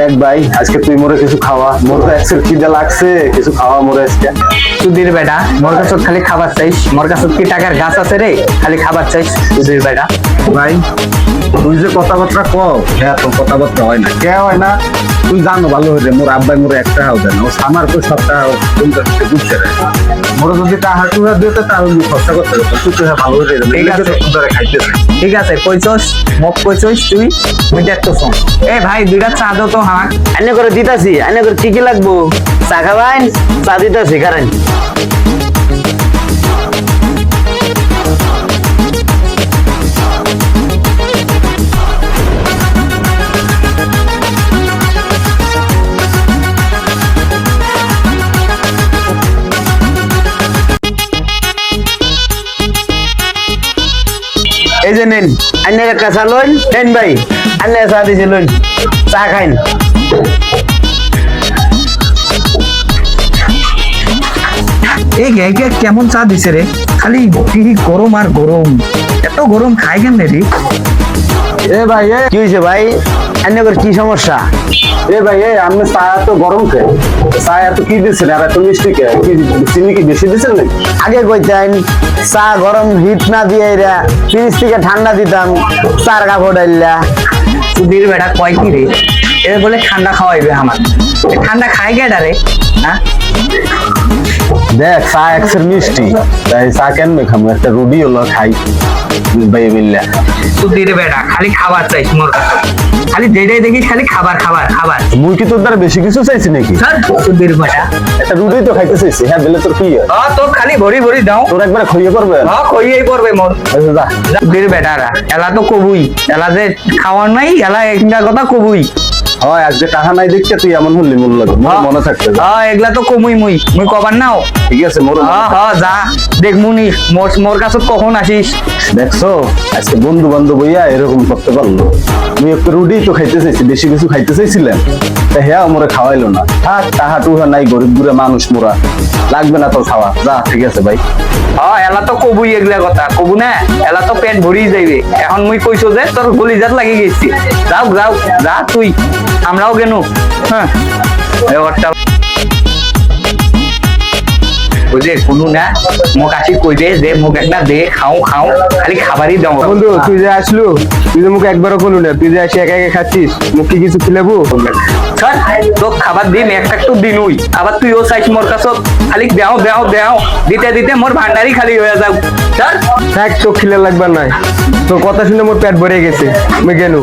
দেখ ভাই আজকে তুই মোরে কিছু খাওয়া, মোর তো আজকে খিদে লাগছে, কিছু খাওয়া মোরে আজকে। সুধীর বেটা মোর কাছে খালি খাবার চাইস, মোর কাছে কি টাকার গাছ আছে রে? খালি খাবার চাইস সুধীর বেটা। ভাই তুই যে কথাবার্তা কও, হ্যাঁ তোর কথাবার্তা হয় না, কে হয় না? তুই জানো ভালো হয়ে মোর আব্বাই মোরে একটা হাও দেন, ও আমার তো সপ্তাহ বুঝছে রে। মোরে যদি টাকা টুকা দিতে তাহলে খরচা করতে হবে, তুই তো ভালো হয়ে যাবে। ঠিক আছে ধরে খাইতেছে। ঠিক আছে কইছস, মোক কইছস তুই, মুই দেখতো শোন। এ ভাই দুইটা চা দাও তো হাঁক। আনে করে দিতাছি, আনে করে কি কি লাগবো? চা খাবাইন, চা দিতাছি কারেন। এই যে নেন। আনে একটা চা লইন, নেন ভাই আনে চা দিছি লইন, চা খাইন। এই গ্যাগে কেমন চা দিছে রে? খালি কি গরম আর গরম, এত গরম খাই কেন রে? এ ভাই এ কি হয়েছে ভাই? আনে করে কি সমস্যা? এ ভাই এ আপনি চা এত গরম কে? চা এত কি দিচ্ছেন আর এত মিষ্টি কে? কি চিনি কি বেশি দিচ্ছেন নাকি? আগে কইতেন চা গরম হিট না দিয়ে এরা ফ্রিজ থেকে ঠান্ডা দিতাম, চার কাপড় ডাইলা। সুধীর বেটা কয় কি রে? এ বলে ঠান্ডা খাওয়াইবে আমার। এ ঠান্ডা খাই গেডা রে? হ্যাঁ দেখ চা একসের মিষ্টি, তাই চা কেন খাবো, একটা রুটি হলো খাই ভাই মিল্লা। সুধীর বেটা খালি খাবার চাইছ মোর কাছে, খালি যেটাই দেখিস খালি খাবার খাবার খাবার। মুই কি তোর দ্বারা বেশি কিছু চাইছি নাকি? স্যার সুধীর বেটা একটা রুটি তো খাইতে চাইছি, হ্যাঁ বেলে তোর কি হয়? তোর খালি ভরি ভরি দাও। তোর একবার খাইয়ে করবে? কইয়েই পড়বে মোর। আচ্ছা, যা। সুধীর বেটারা এলা তো কবুই, এলা যে খাওয়ার নাই, এলা একটা কথা কবুই। হয় আজকে টাকা নাই দেখতে তুই এমন হলি মূল্য মনে থাকতে যা। এগুলা তো কমুই মুই মুই কবার নাও। ঠিক আছে মোর যা দেখ মুনি মোর কাছে কখন আসিস। দেখছো আজকে বন্ধু বান্ধব হইয়া এরকম করতে পারলো। আমি একটু রুটি তো খাইতে চাইছি, বেশি কিছু খাইতে চাইছিলেন, তা হ্যাঁ মোরে খাওয়াইলো না। থাক টাহা টুহা নাই, গরিব গুড়ে মানুষ মোরা, লাগবে না তোর খাওয়া, যা। ঠিক আছে ভাই। এলা তো কবুই, এগুলা কথা কবু না, এলা তো পেট ভরি যাইবে। এখন মুই কইছো যে তোর গলিজাত লাগি গেছি, যাও যাও যা তুই, আমরাও গেনু। হ্যাঁ এবারটা বুঝলে কোনো না, মোক আসি কই দে যে মোক একটা দে, খাও খাও, খালি খাবারই দাও। বন্ধু তুই যে আসলু, তুই যে মুখে একবারও বলু না, তুই যে আসি একা একা খাচ্ছিস, মুখ কি কিছু খিলাবো? স্যার তো খাবার দিন একটা একটু দিনুই, আবার তুইও চাইছ মোর কাছে খালি দেও দেও দেও, দিতে দিতে মোর ভান্ডারি খালি হয়ে যাও। স্যার থাক তো খিলে লাগবার নাই, তোর কথা শুনে মোর পেট ভরে গেছে, আমি গেলু।